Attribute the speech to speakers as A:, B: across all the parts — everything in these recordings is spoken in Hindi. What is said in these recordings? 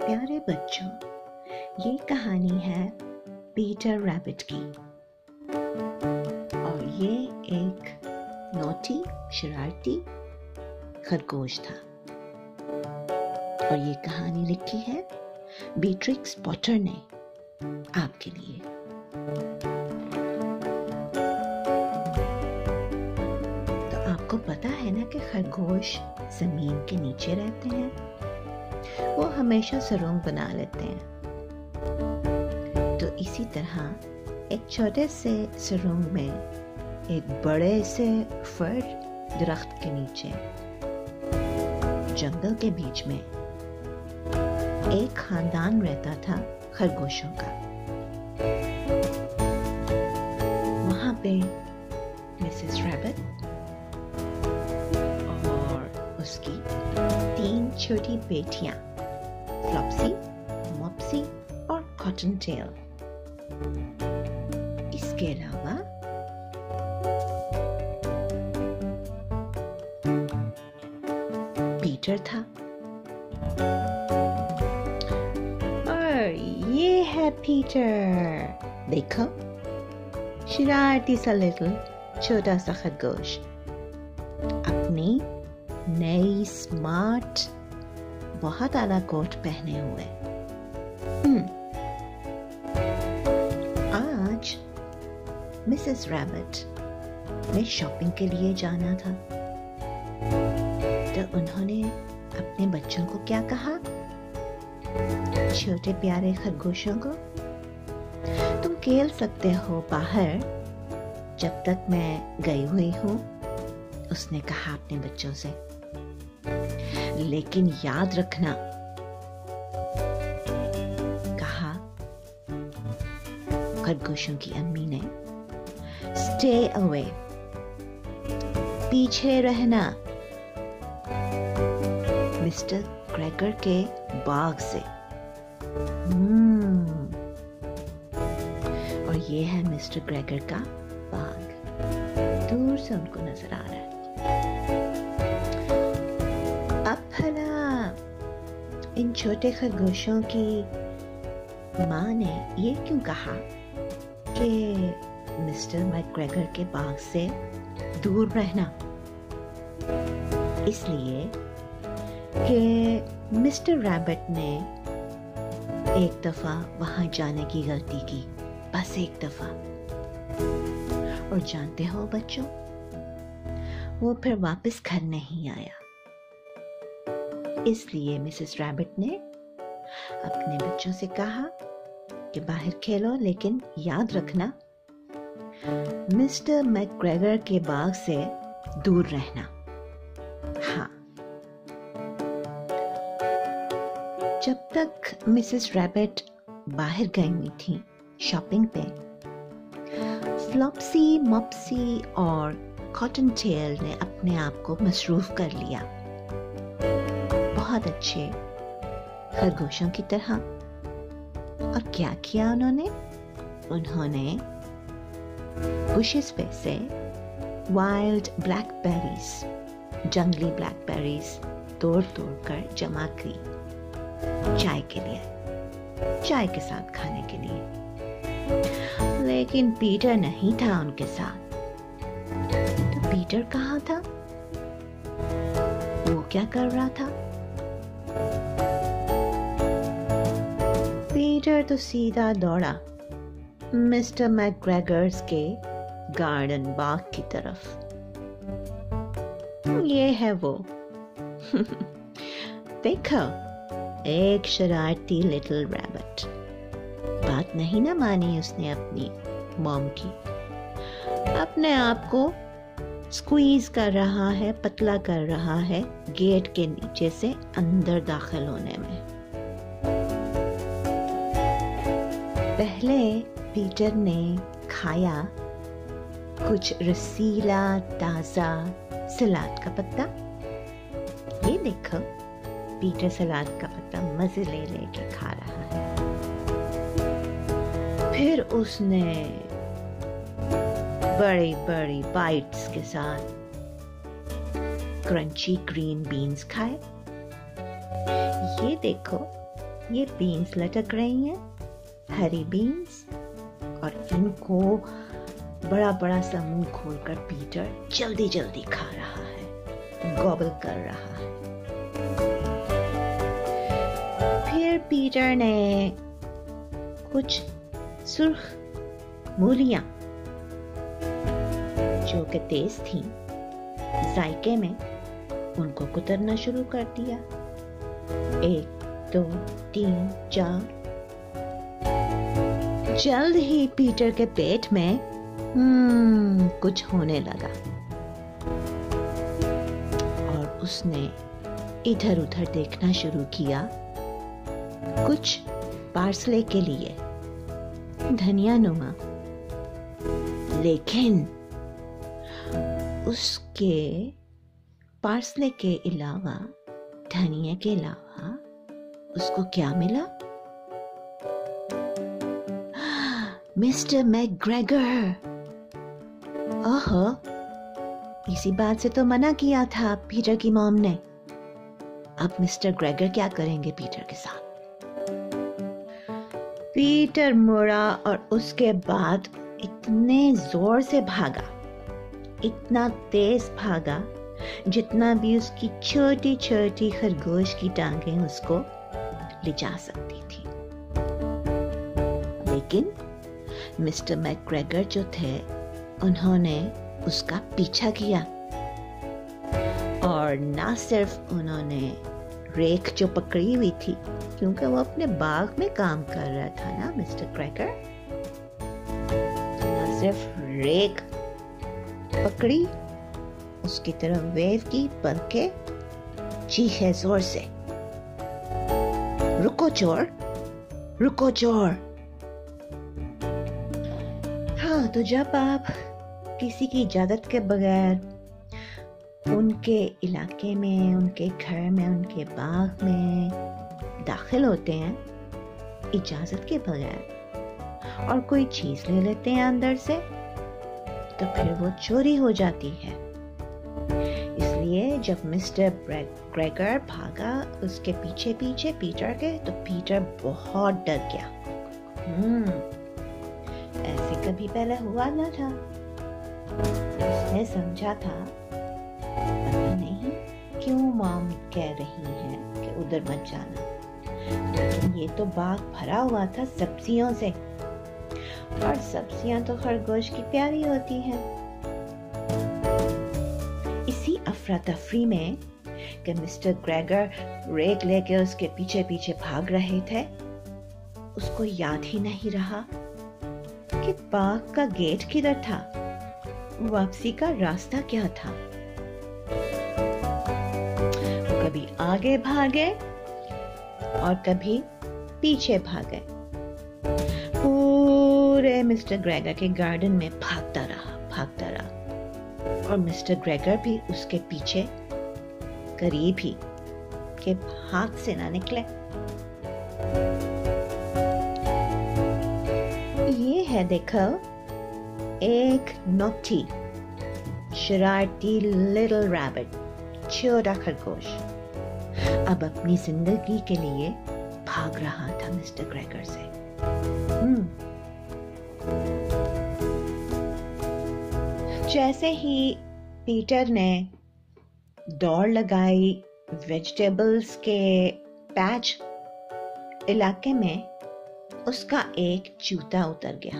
A: प्यारे बच्चों, ये कहानी है पीटर रैबिट की और ये एक नोटी शरारती खरगोश था। और ये कहानी लिखी है बीट्रिक्स पॉटर ने आपके लिए। तो आपको पता है ना कि खरगोश जमीन के नीचे रहते हैं, वो हमेशा सुरंग बना लेते हैं। तो इसी तरह एक छोटे से सुरंग में एक बड़े से फर दरख्त के नीचे जंगल के बीच में एक खानदान रहता था खरगोशों का। वहां पे मिसेस रैबिट और उसकी 3 छोटी बेटियां फ्लॉप्सी, मॉप्सी और कॉटनटेल। इसके अलावा पीटर था और ये है पीटर। देखो, शरारती सा लिटिल छोटा सा खरगोश अपनी नई स्मार्ट बहुत आला कोट पहने हुए। आज मिसेस रैबिट ने शॉपिंग के लिए जाना था। तो उन्होंने अपने बच्चों को क्या कहा? छोटे प्यारे खरगोशों को, तुम खेल सकते हो बाहर जब तक मैं गई हुई हूं। उसने कहा अपने बच्चों से, लेकिन याद रखना, कहा खरगोशों की अम्मी ने, स्टे अवे, पीछे रहना मिस्टर ग्रेगर के बाग से। और ये है मिस्टर ग्रेगर का बाग, दूर से उनको नजर आ रहा है। अब भला इन छोटे खरगोशों की माँ ने ये क्यों कहा कि मिस्टर मैकग्रेगर के बाग से दूर रहना? इसलिए कि मिस्टर रैबिट ने एक दफा वहां जाने की गलती की, बस एक दफा। और जानते हो बच्चों, वो फिर वापस घर नहीं आया। इसलिए मिसेस रैबिट ने अपने बच्चों से कहा कि बाहर खेलो, लेकिन याद रखना मिस्टर मैकग्रेगर के बाग से दूर रहना। हाँ, जब तक मिसेस रैबिट बाहर गई हुई थी शॉपिंग पे, फ्लॉप्सी, मॉप्सी और कॉटनटेल ने अपने आप को मसरूफ कर लिया, बहुत अच्छे खरगोशों की तरह। और क्या किया उन्होंने? उन्होंने बुशेस पे से वाइल्ड ब्लैकबेरीज, जंगली ब्लैकबेरीज तोड़ कर जमा की चाय के लिए, चाय के साथ खाने के लिए। लेकिन पीटर नहीं था उनके साथ। तो पीटर कहाँ था? वो क्या कर रहा था? पीटर तो सीधा दौड़ा मिस्टर मैकग्रेगर्स के गार्डन बाग की तरफ। ये है वो। देखो, एक शरारती लिटिल रैबिट। बात नहीं ना मानी उसने अपनी मॉम की। अपने आप को स्क्वीज कर रहा है, पतला कर रहा है गेट के नीचे से अंदर दाखिल होने में। पहले पीटर ने खाया कुछ रसीला ताजा सलाद का पत्ता। ये देखो, पीटर सलाद का पत्ता मजे ले लेके खा रहा है। फिर उसने बड़ी बड़ी बाइट्स के साथ क्रंची ग्रीन बीन्स खाए। ये देखो, ये बीन्स लटक रही हैं, हरी बीन्स, और इनको बड़ा बड़ा सा मुंह खोलकर पीटर जल्दी जल्दी खा रहा है, गॉबल कर रहा है। फिर पीटर ने कुछ सुर्ख मूलियां जो कि तेज थी जायके में, उनको कुतरना शुरू कर दिया। 1 2 3 4। जल्द ही पीटर के पेट में कुछ होने लगा और उसने इधर उधर देखना शुरू किया, कुछ पार्सले के लिए, धनिया नुमा। लेकिन उसके पार्सले के अलावा, धनिया के अलावा उसको क्या मिला? Mister McGregor. ओहो, इसी बात से तो मना किया था पीटर की मॉम ने। अब मिस्टर ग्रेगर क्या करेंगे पीटर के साथ? पीटर मुड़ा और उसके बाद इतने जोर से भागा, इतना तेज भागा जितना भी उसकी छोटी छोटी खरगोश की टांगें उसको ले जा सकती थी। लेकिन मिस्टर मैकग्रेगर जो थे, उन्होंने उसका पीछा किया और ना सिर्फ उन्होंने रेक जो पकड़ी हुई थी, क्योंकि वो अपने बाग में काम कर रहा था ना मिस्टर ग्रेगर, ना सिर्फ रेक पकड़ी, उसकी तरफ वेव की, बल्कि चीखे जोर से, रुको चोर, रुको चोर। हाँ, तो जब आप किसी की इजाजत के बगैर उनके इलाके में, उनके घर में, उनके बाग में दाखिल होते हैं इजाजत के बगैर और कोई चीज ले लेते हैं अंदर से, तो फिर वो चोरी हो जाती है। इसलिए जब मिस्टर ग्रेगर भागा उसके पीछे पीछे पीटर के, तो पीटर बहुत डर गया। ऐसे कभी पहले हुआ ना था। उसने समझा था पता नहीं क्यों मॉम कह रही है कि उधर मत जाना, लेकिन ये तो बाग भरा हुआ था सब्जियों से, और सब्जियां तो खरगोश की प्यारी होती हैं। इसी अफरा तफरी में कि मिस्टर ग्रेगर रेक लेके उसके पीछे पीछे भाग रहे थे, उसको याद ही नहीं रहा कि बाग का गेट किधर था, वापसी का रास्ता क्या था। कभी आगे भागे और कभी पीछे भागे, पूरे मिस्टर ग्रेगर के गार्डन में भागता रहा, और मिस्टर ग्रेगर भी उसके पीछे करीब ही के हाथ से ना निकले। ये है देखो, एक नॉटी शरारती लिटिल रैबिट, छोटा खरगोश, अब अपनी जिंदगी के लिए भाग रहा था मिस्टर ग्रेगर से। जैसे ही पीटर ने दौड़ लगाई वेजिटेबल्स के पैच इलाके में, उसका एक जूता उतर गया।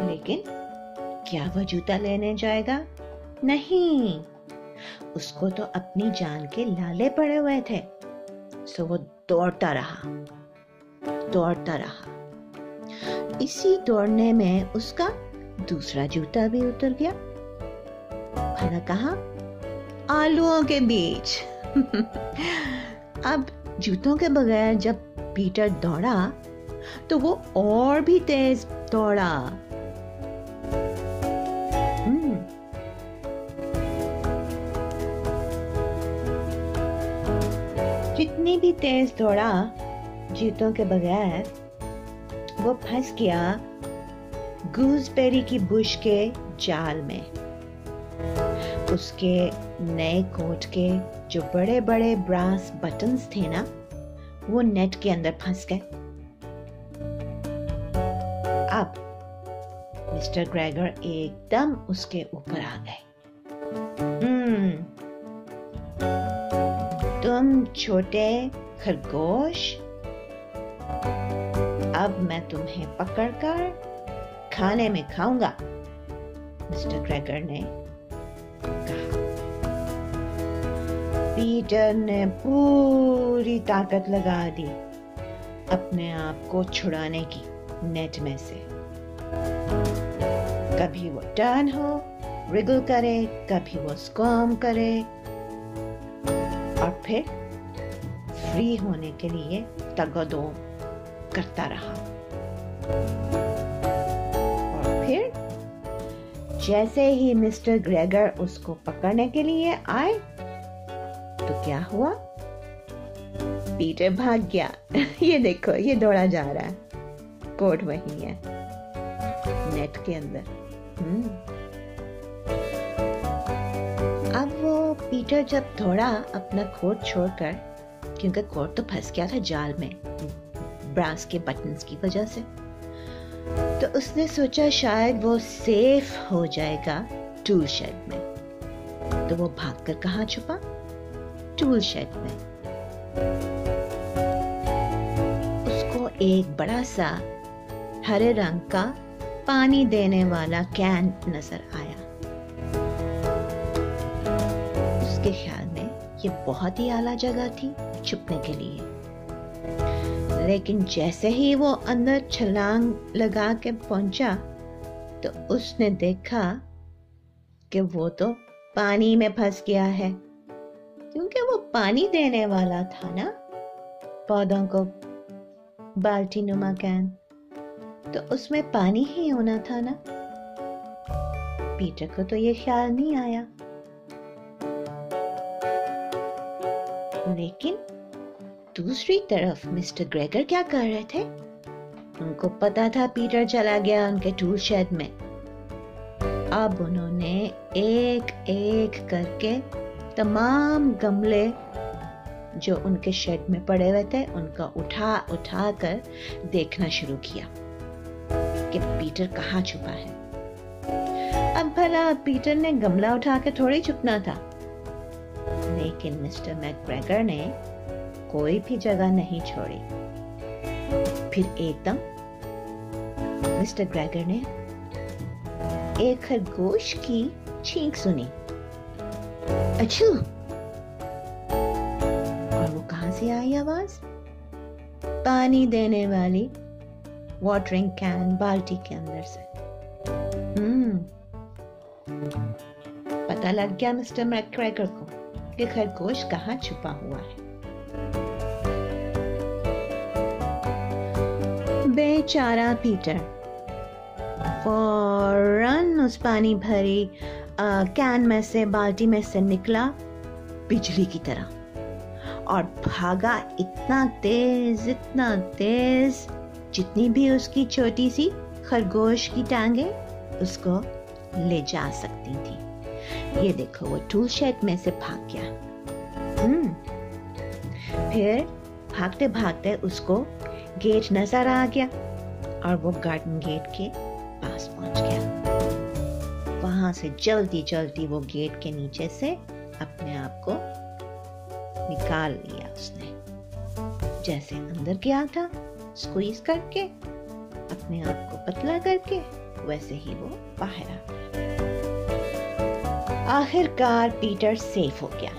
A: लेकिन क्या वह जूता लेने जाएगा? नहीं, उसको तो अपनी जान के लाले पड़े हुए थे। सो वो दौड़ता रहा। इसी दौड़ने में उसका दूसरा जूता भी उतर गया। भला कहाँ? आलूओं के बीच। अब जूतों के बगैर जब पीटर दौड़ा तो वो और भी तेज दौड़ा। जितनी भी तेज दौड़ा जूतों के बगैर, वो फंस गया गूसबेरी की बुश के जाल में। उसके नए कोट के जो बड़े बड़े ब्रास बटन्स थे ना, वो नेट के अंदर फंस गए। अब मिस्टर ग्रेगर एकदम उसके ऊपर आ गए। तुम छोटे खरगोश, अब मैं तुम्हें पकड़कर खाने में खाऊंगा, मिस्टर ग्रेगर ने कहा। पीटर ने पूरी ताकत लगा दी अपने आप को छुड़ाने की नेट में से। कभी वो टर्न हो, रिगल करे, कभी वो स्क्वार्म करे, और फिर फ्री होने के लिए तगदो करता रहा। और फिर जैसे ही मिस्टर ग्रेगर उसको पकड़ने के लिए आए तो क्या हुआ? पीटर भाग गया। ये देखो, ये दौड़ा जा रहा है, कोट वही है नेट के अंदर। अब वो पीटर जब दौड़ा अपना कोट छोड़कर, क्योंकि कोट तो फंस गया था जाल में ब्रास के बटन्स की वजह से, तो उसने सोचा शायद वो सेफ हो जाएगा टूल शेड में। तो वो भागकर कहाँ छुपा? टूल शेड में। उसको एक बड़ा सा हरे रंग का पानी देने वाला कैन नजर आया। उसके ख्याल में ये बहुत ही आला जगह थी छुपने के लिए, लेकिन जैसे ही वो अंदर छलांग लगा के पहुंचा तो उसने देखा कि वो तो पानी में फंस गया है, क्योंकि वो पानी देने वाला था ना पौधों को, बाल्टी नुमा कैन, तो उसमें पानी ही होना था ना। पीटर को तो ये ख्याल नहीं आया, लेकिन दूसरी तरफ मिस्टर ग्रेगर क्या कर रहे थे? उनको पता था पीटर चला गया उनके टूल शेड में। अब उन्होंने एक एक करके तमाम गमले जो उनके शेड में पड़े हुए थे उनका उठा उठा कर देखना शुरू किया कि पीटर कहाँ छुपा है। अब भला पीटर ने गमला उठा के थोड़ी छुपना था, लेकिन मिस्टर मैकग्रेगर ने कोई भी जगह नहीं छोड़ी। फिर एकदम मिस्टर ग्रेगर ने एक खरगोश की चीख सुनी, अच्छू! और वो कहां से आई आवाज? पानी देने वाली वाटरिंग कैन बाल्टी के अंदर से। पता लग गया मिस्टर मैकग्रेगर को कि खरगोश कहां छुपा हुआ है। बेचारा पीटर फौरन उस पानी भरी कैन में से, बाल्टी में से निकला बिजली की तरह और भागा इतना तेज जितनी भी उसकी छोटी सी खरगोश की टांगे उसको ले जा सकती थी। ये देखो, वो टूल शेड में से भाग गया। फिर भागते भागते उसको गेट नजर आ गया और वो गार्डन गेट के पास पहुंच गया। वहां से जल्दी जल्दी वो गेट के नीचे से अपने आप को निकाल लिया उसने। जैसे अंदर गया था स्क्वीज करके, अपने आप को पतला करके, वैसे ही वो बाहर आ गया। आखिरकार पीटर सेफ हो गया,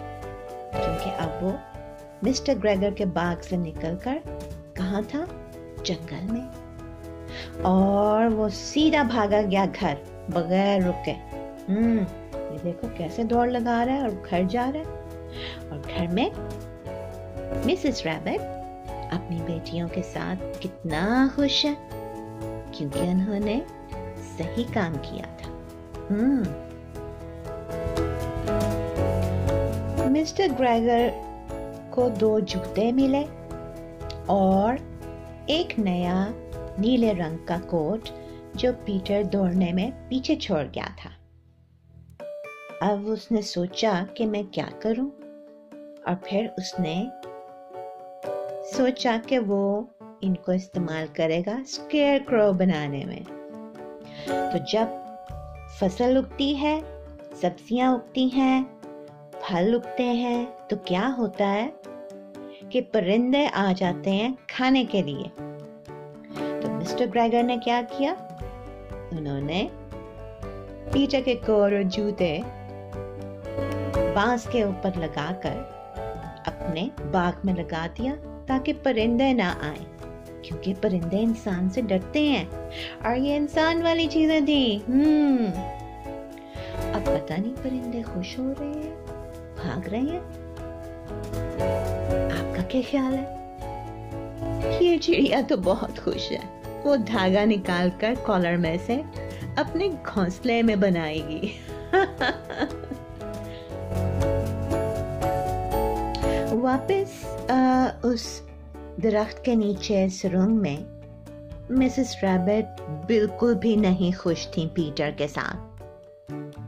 A: क्योंकि अब वो मिस्टर ग्रेगर के बाग से निकलकर कहाँ था? जंगल में। और वो सीधा भागा गया घर बगैर रुके। ये देखो कैसे दौड़ लगा रहा है और घर जा रहा है। और घर में मिसेस रैबिट अपनी बेटियों के साथ कितना खुश है, क्योंकि उन्होंने सही काम किया था। मिस्टर ग्रेगर को 2 जूते मिले और एक नया नीले रंग का कोट जो पीटर दौड़ने में पीछे छोड़ गया था। अब उसने सोचा कि मैं क्या करूं, और फिर उसने सोचा कि वो इनको इस्तेमाल करेगा स्केयरक्रो बनाने में। तो जब फसल उगती है, सब्जियां उगती हैं, फल उगते हैं, तो क्या होता है कि परिंदे आ जाते हैं खाने के लिए। तो मिस्टर ग्रेगर ने क्या किया? उन्होंने पीटर के कोर और जूते बांस के ऊपर लगाकर अपने बाग में लगा दिया ताकि परिंदे ना आए, क्योंकि परिंदे इंसान से डरते हैं और ये इंसान वाली चीजें थी। अब पता नहीं परिंदे खुश हो रहे हैं, भाग रहे हैं। आपका क्या ख्याल है? ये चिड़िया तो बहुत खुश है। वो धागा निकालकर कॉलर में से अपने घोंसले में बनाएगी। वापस उस दरख्त के नीचे सुरंग में मिसेस रैबिट बिल्कुल भी नहीं खुश थी पीटर के साथ।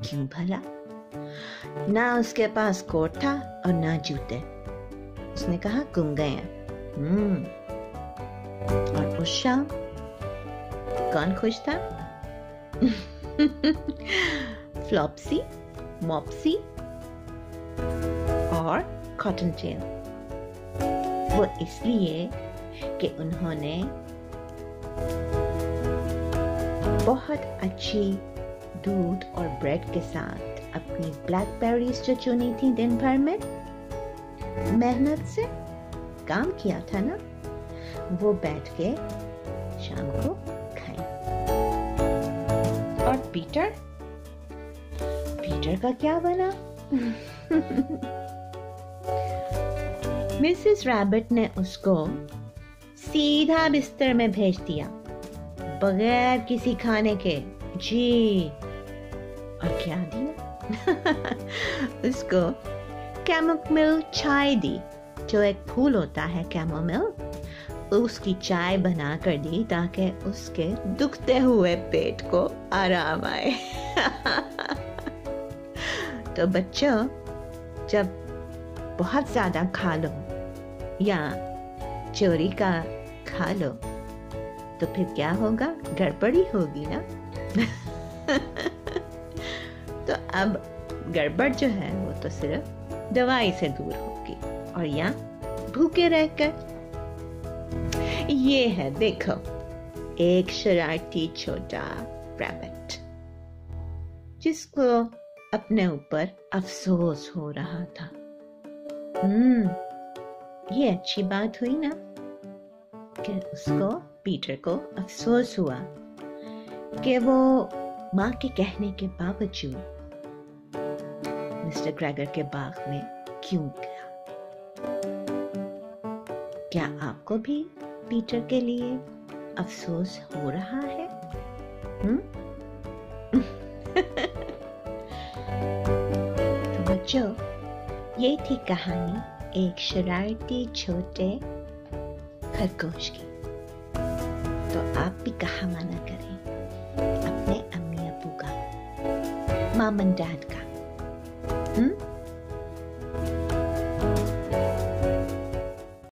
A: क्यों भला? ना उसके पास कोट था और ना जूते। उसने कहा गुम गए हैं। और उस शाम कौन खुश था? फ्लॉप्सी, मॉप्सी और कॉटनटेल। वो इसलिए कि उन्होंने बहुत अच्छी दूध और ब्रेड के साथ अपनी ब्लैकबेरीज जो चुनी थी दिन भर में मेहनत से काम किया था ना, वो बैठ के शाम को खाए। और पीटर का क्या बना? मिसेस रैबिट ने उसको सीधा बिस्तर में भेज दिया बगैर किसी खाने के। जी, और क्या दिया? उसको कैमोमिल चाय दी, जो एक फूल होता है कैमोमिल, उसकी चाय बना कर दी ताकि उसके दुखते हुए पेट को आराम आए। तो बच्चों, जब बहुत ज्यादा खा लो या चोरी का खा लो तो फिर क्या होगा? गड़बड़ी होगी ना। तो अब गड़बड़ जो है वो तो सिर्फ दवाई से दूर होगी, और या भूखे रहकर। ये है, देखो, एक शरारती छोटा रैबिट जिसको अपने ऊपर अफसोस हो रहा था। ये अच्छी बात हुई ना कि उसको, पीटर को अफसोस हुआ कि वो माँ के कहने के बावजूद मिस्टर ग्रेगर के बाग में क्यों गया। क्या आपको भी पीटर के लिए अफसोस हो रहा है? तो बच्चों, ये थी कहानी एक शरारती छोटे खरगोश की। तो आप भी कहा माना करें अपने अम्मी अब्बू का, मॉम एंड डैड का।